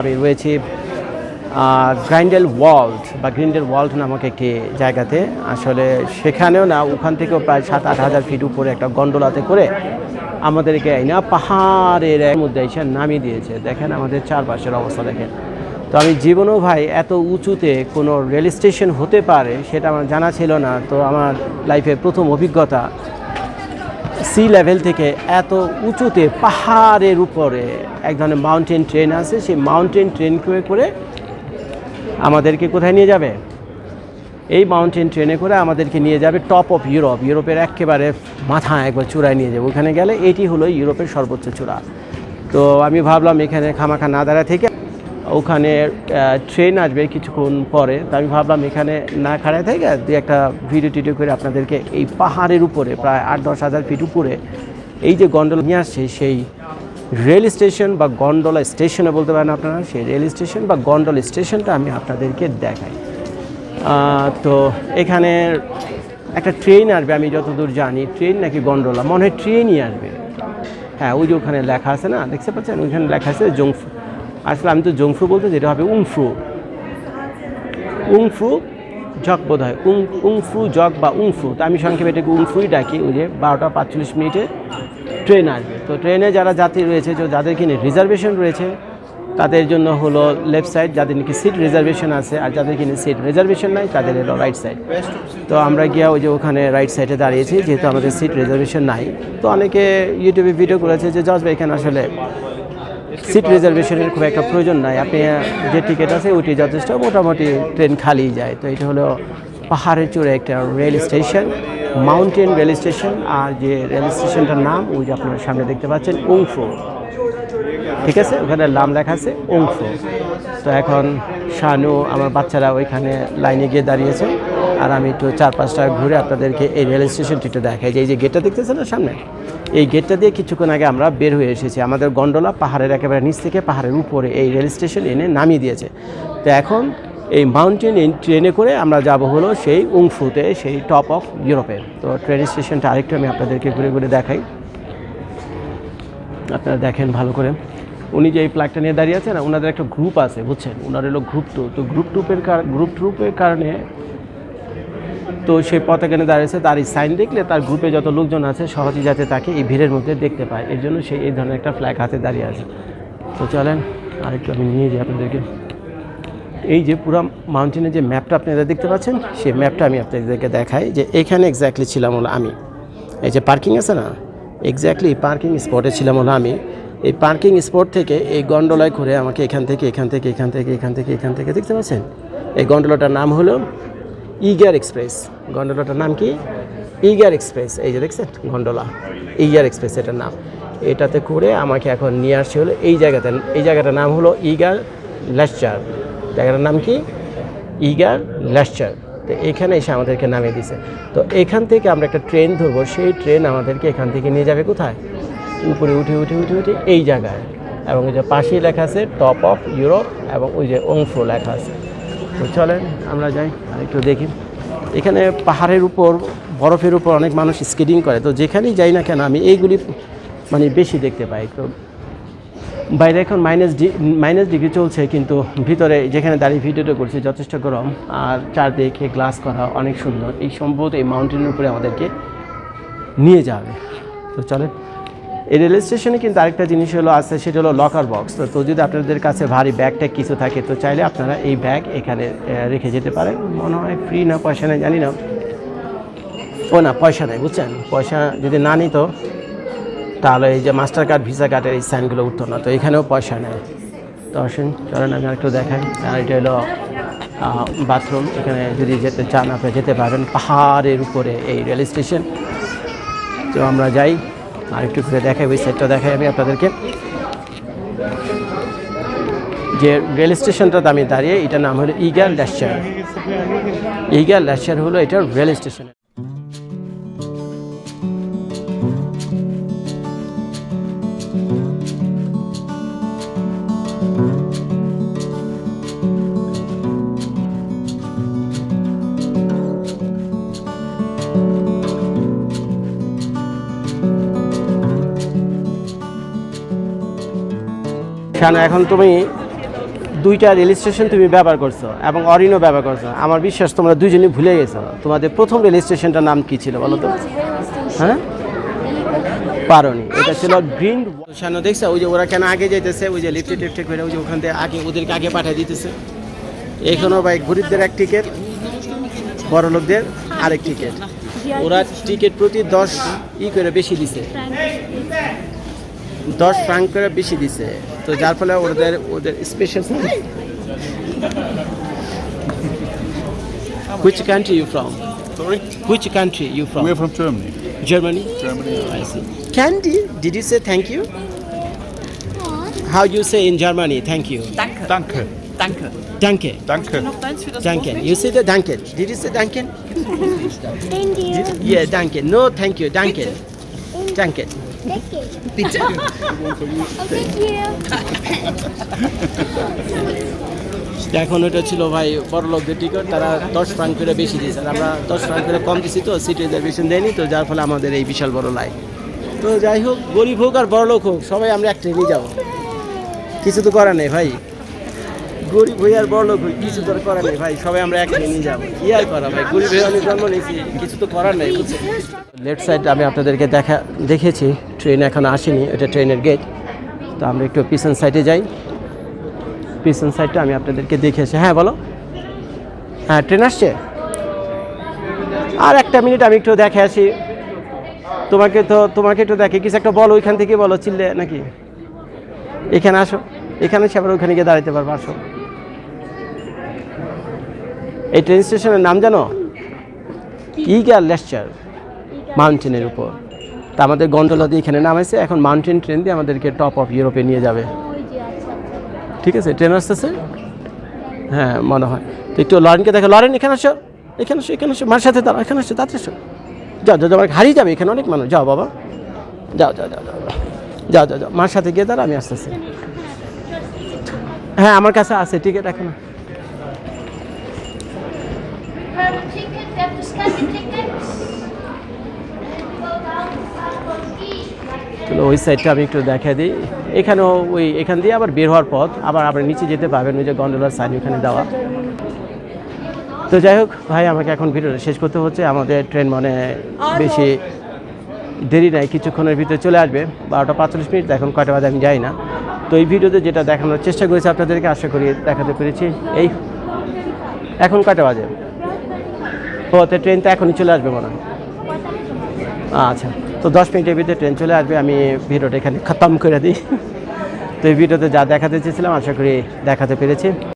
আমি রয়েছি গ্রিন্ডেল ওয়াল্ড নামক একটি জায়গাতে। আসলে সেখানেও না, ওখান থেকেও প্রায় 7-8 হাজার ফিট উপরে একটা গন্ডোলাতে করে আমাদেরকে এই না পাহাড়ের মধ্যে এসে নামিয়ে দিয়েছে। দেখেন আমাদের চারপাশের অবস্থা দেখেন। তো আমি জীবনেও ভাই এত উঁচুতে কোনো রেল স্টেশন হতে পারে সেটা আমার জানা ছিল না। তো আমার লাইফের প্রথম অভিজ্ঞতা, সি লেভেল থেকে এত উঁচুতে পাহাড়ের উপরে এক ধরনের মাউন্টেন ট্রেন আছে। সেই মাউন্টেন ট্রেন করে আমাদেরকে কোথায় নিয়ে যাবে? এই মাউন্টেন ট্রেনে করে আমাদেরকে নিয়ে যাবে টপ অফ ইউরোপের একেবারে মাথা একবার চূড়ায় নিয়ে যাবে। ওখানে গেলে এটি হলো ইউরোপের সর্বোচ্চ চূড়া। তো আমি ভাবলাম এখানে খামাখা না দাঁড়া থেকে ওখানে ট্রেন আসবে কিছুক্ষণ পরে। তো আমি ভাবলাম এখানে না খাড়ায় থেকে দু একটা ভিডিও করে আপনাদেরকে এই পাহাড়ের উপরে প্রায় 8-10 হাজার ফিট উপরে এই যে গন্ডোলা নিয়ে আসছে, সেই রেল স্টেশন বা গন্ডোলা স্টেশনে বলতে পারেন আপনারা, সেই রেল স্টেশন বা গন্ডোলা স্টেশনটা আমি আপনাদেরকে দেখাই। তো এখানে একটা ট্রেন আসবে, আমি যতদূর জানি ট্রেন নাকি গন্ডোলা, মনে হয় ট্রেনই আসবে। হ্যাঁ, ওই যে ওখানে লেখা আছে না, দেখতে পাচ্ছেন ওইখানে লেখা আছে জংফু। আসলে আমি তো জংফু বলতে, যেটা হবে উংফ্রু জগ বোধ হয়, উংফ্রু জগ বা উংফ্রু। তো আমি সংক্ষেপে এটাকে উংফ্রুই ডাকি। ওই যে 12টা 45 ট্রেন আসবে। তো ট্রেনে যারা যাত্রী রয়েছে, যাদের কিনে রিজার্ভেশন রয়েছে তাদের জন্য হলো লেফট সাইড, যাদের নাকি সিট রিজার্ভেশন আছে, আর যাদের কিনে সিট রিজার্ভেশন নাই তাদের হলো রাইট সাইড। তো আমরা গিয়া ওই যে ওখানে রাইট সাইডে দাঁড়িয়েছি, যেহেতু আমাদের সিট রিজার্ভেশন নাই। তো অনেকে ইউটিউবে ভিডিও করেছে যে জজ ভাই এখানে আসলে সিট রিজার্ভেশনের খুব একটা প্রয়োজন নাই, আপনি যে টিকিট আছে ওইটি যথেষ্ট, মোটামুটি ট্রেন খালি যায়। তো এটা হলো পাহাড়ের চূড়ে একটা rail station, mountain rail station. আর যে রেল স্টেশনটার নাম ওই যে আপনারা সামনে দেখতে পাচ্ছেন, উংফ্রু। ঠিক আছে, ওখানে নাম লেখা আছে উংফ্রু। তো এখন শানু আমার বাচ্চারা ওইখানে লাইনে গিয়ে দাঁড়িয়েছে, আর আমি একটু 4-5টা ঘুরে আপনাদেরকে এই রেল স্টেশনটি একটু দেখাই। যে এই যে গেটটা দেখতেছেন না সামনে, এই গেটটা দিয়ে কিছুক্ষণ আগে আমরা বের হয়ে এসেছি। আমাদের গন্ডোলা পাহাড়ের একেবারে নিচ থেকে পাহাড়ের উপরে এই রেল স্টেশন এনে নামিয়ে দিয়েছে। তো এখন এই মাউন্টেন ট্রেনে করে আমরা যাব হলো সেই উংফ্রুতে, সেই টপ অফ ইউরোপের। তো ট্রেন স্টেশনটা আরেকটু আমি আপনাদেরকে ঘুরে ঘুরে দেখাই, আপনারা দেখেন ভালো করে। উনি যে এই ফ্ল্যাগটা নিয়ে দাঁড়িয়ে আছে না, ওনাদের একটা গ্রুপ আছে বুঝছেন, ওনার হলো গ্রুপ 2। তো গ্রুপ ট্রুপের কারণে তো সেই পতাকা নিয়ে দাঁড়িয়েছে, তার এই সাইন দেখলে তার গ্রুপে যত লোকজন আছে সহজে যাতে তাকে এই ভিড়ের মধ্যে দেখতে পায়, এর জন্য সেই এই ধরনের একটা ফ্ল্যাগ হাতে দাঁড়িয়ে আছে। তো চলেন আরেকটু আমি নিয়ে যাই আপনাদেরকে। এই যে পুরো মাউন্টেনের যে ম্যাপটা আপনারা দেখতে পাচ্ছেন, সেই ম্যাপটা আমি আপনাদেরকে দেখাই। যে এখানে এক্স্যাক্টলি ছিলাম হলো আমি, এই যে পার্কিং আছে না, এক্স্যাক্টলি পার্কিং স্পটে ছিলাম হলো আমি। এই পার্কিং স্পট থেকে এই গন্ডোলায় করে আমাকে এখান থেকে দেখতে পাচ্ছেন, এই গন্ডোলাটার নাম হলো ইগার এক্সপ্রেস। গন্ডোলাটার নাম কি? Eager express. এই যে দেখছেন গন্ডোলা, ইগার এক্সপ্রেস এটার নাম। এটাতে করে আমাকে এখন নিয়ে আসছে হলো এই জায়গাতে। এই জায়গাটার নাম হলো ইগার ল্যাশচার। জায়গাটার নাম কি? ইগার ল্যাশচার। তো এখানে এসে আমাদেরকে নামিয়ে দিছে। তো এখান থেকে আমরা একটা ট্রেন ধরবো, সেই ট্রেন আমাদেরকে এখান থেকে নিয়ে যাবে কোথায়? উপরে উঠে এই জায়গায়। এবং ওই যে পাশেই লেখা আছে টপ অফ ইউরোপ, এবং ওই যে উংফ্রু লেখা আছে। তো চলেন আমরা যাই আর একটু দেখি। এখানে পাহাড়ের উপর, বরফের উপর অনেক মানুষ স্কেটিং করে। তো যেখানেই যাই না কেন আমি এইগুলি মানে বেশি দেখতে পাই। তো বাইরে এখন -ডিগ্রি চলছে, কিন্তু ভিতরে যেখানে দাঁড়িয়ে ভিডিওটা করছি যথেষ্ট গরম, আর চারদিকে গ্লাস করা, অনেক সুন্দর। এই সম্ভবত এই মাউন্টেনের উপরে আমাদেরকে নিয়ে যাবে। তো চলেন। এই রেল স্টেশনে কিন্তু আরেকটা জিনিস হলো আছে, সেটা হলো লকার বক্স। তো যদি আপনাদের কাছে ভারী ব্যাগ ট্যাগ কিছু থাকে, তো চাইলে আপনারা এই ব্যাগ এখানে রেখে যেতে পারেন। মনে হয় ফ্রি না পয়সা নেই জানি না। ও না, পয়সা নেই বুঝছেন। পয়সা যদি না নিত তাহলে এই যে মাস্টার কার্ড, ভিসা কার্ডের এই সাইনগুলো উঠতো না। তো এখানেও পয়সা নেয়। তো আসেন চলেন আমি আরেকটু দেখাই। আর এটা হলো বাথরুম। এখানে যদি যেতে চান আপনি যেতে পারবেন, পাহাড়ের উপরে এই রেল স্টেশন। তো আমরা যাই আর একটু ঘুরে দেখাই, ওই সাইডটা দেখাই আমি আপনাদেরকে। যে রেল স্টেশনটাতে আমি দাঁড়িয়ে, এটার নাম হলো ইগার ল্যাশচার হলো এটা রেল স্টেশন। এখন তুমি দুইটা রেল স্টেশন তুমি ব্যবহার করছো এবং অরিনও ব্যবহার করছো। আমার বিশ্বাস তোমরা দুইজনই ভুলে গেছো তোমাদের প্রথম রেল স্টেশনটার নাম কি ছিল বলো তো? হ্যাঁ, পারোনি। এটা ছিল গ্রিন। সামনে দেখছো ওই যে ওরা কেন আগে যাইতেছে, ওই যে লিফটে টিফটে করে ওই যে ওখান থেকে আগে ওদেরকে আগে পাঠিয়ে দিতেছে। এখনও ভাই গরিবদের এক টিকিট, বড় লোকদের আরেক টিকিট। ওরা টিকিট প্রতি 10 করে বেশি দিছে, 10 ফ্রাঙ্ক করে বেশি দিছে। তো যার ফলে ওদের special. Which country you from? Sorry? Which country you from? We're from Germany. Germany? Germany. I see. Candy, did you say thank you? How you say in Germany thank you? Danke. Danke. Danke. Danke. Danke. Noch deins für das Danke. Wort? You say the Danke. Did you say Danke? Thank you. Yeah, Danke. No, thank you. Danke. Danke. Thank you. Bitte. Oh, thank you. এখন ওটা ছিল ভাই বড় লোকদের ticket, তারা 10 Frank করে বেশি দিয়েছে, আর আমরা 10 ফ্রাঙ্ক করে কম দিছি, তো সিট রিজার্ভেশন দেয়নি, তো যার ফলে আমাদের এই বিশাল বড় লাইন। তো যাই হোক, গরিব হোক আর বড় লোক হোক, সবাই আমরা এক ট্রেনে যাবো, কিছু তো করার নেই ভাই। গরিব হই আর বড় লোক হই, কিছু তো করার নেই ভাই, সবাই আমরা এক ট্রেনে যাবো। কি আর করা ভাই, গরিব হয়ে আমি জন্ম নিয়েছি, কিছু তো করার নেই। লেফট সাইড আমি আপনাদেরকে দেখেছি, ট্রেন এখন আসেনি, এটা ট্রেনের গেট। তো আমরা একটু পিছন সাইডে যাই, পিছন সাইডটা আমি আপনাদেরকে দেখেছি। হ্যাঁ বলো, হ্যাঁ ট্রেন আসছে, আর একটা মিনিট আমি একটু দেখে আসি। তোমাকে একটু দেখে কিছু একটা বলো, ওইখান থেকে বলো, চিল্লে নাকি এখানে আসো, এখানে এসে আবার ওখানে গিয়ে দাঁড়াতে পারবো, আসো। এই ট্রেন স্টেশনের নাম জানো? ইগার লেকচার, মাউন্টেনের উপর। তা আমাদের গন্ডোলা দিয়ে এখানে নামাইছে, এখন মাউন্টেন ট্রেন দিয়ে আমাদেরকে টপ অফ ইউরোপে নিয়ে যাবে। ঠিক আছে, ট্রেন আসতেছে, হ্যাঁ মনে হয়। তো একটু লরেনকে দেখো, লরেন এখানে আসো, এখানে আসো, এখানে আসো, মার সাথে দাঁড়াও, এখানে আসো, তাড়াতাড়ি আসো। যাও যাও, আমার হারিয়ে যাবে, এখানে অনেক মানুষ। যাও বাবা, যাও যাও যাও যাও যাও যাও যাও, মার সাথে গিয়ে দাঁড়া, আমি আসতেছি। হ্যাঁ আমার কাছে আছে টিকিট এখনো। Ticket, you have to scan the tickets. চলো ওই সাইডটা আমি একটু দেখা দিই। এখানেও ওই এখান দিয়ে আবার বের হওয়ার পথ, আবার নিচে যেতে পারবেন, ওই যে গন্ডোলার সাইন ওখানে দেওয়া। তো যাই হোক ভাই, আমাকে এখন ভিডিওটা শেষ করতে হচ্ছে। আমাদের ট্রেন মানে বেশি দেরি নাই, কিছুক্ষণের ভিতরে চলে আসবে, 12টা 45 মিনিট। এখন কয়টা বাজে আমি যাই না। তো এই ভিডিওতে যেটা দেখানোর চেষ্টা করেছি আপনাদেরকে, আশা করি দেখাতে পেরেছি। এই এখন কয়টা বাজে? তো ট্রেন তো এখনই চলে আসবে মনে হয়। আচ্ছা, তো 10 মিনিটের ভিতরে ট্রেন চলে আসবে। আমি ভিডিওটা এখানে খতম করে দিই। তো এই ভিডিওতে যা দেখাতে চেয়েছিলাম আশা করি দেখাতে পেরেছি।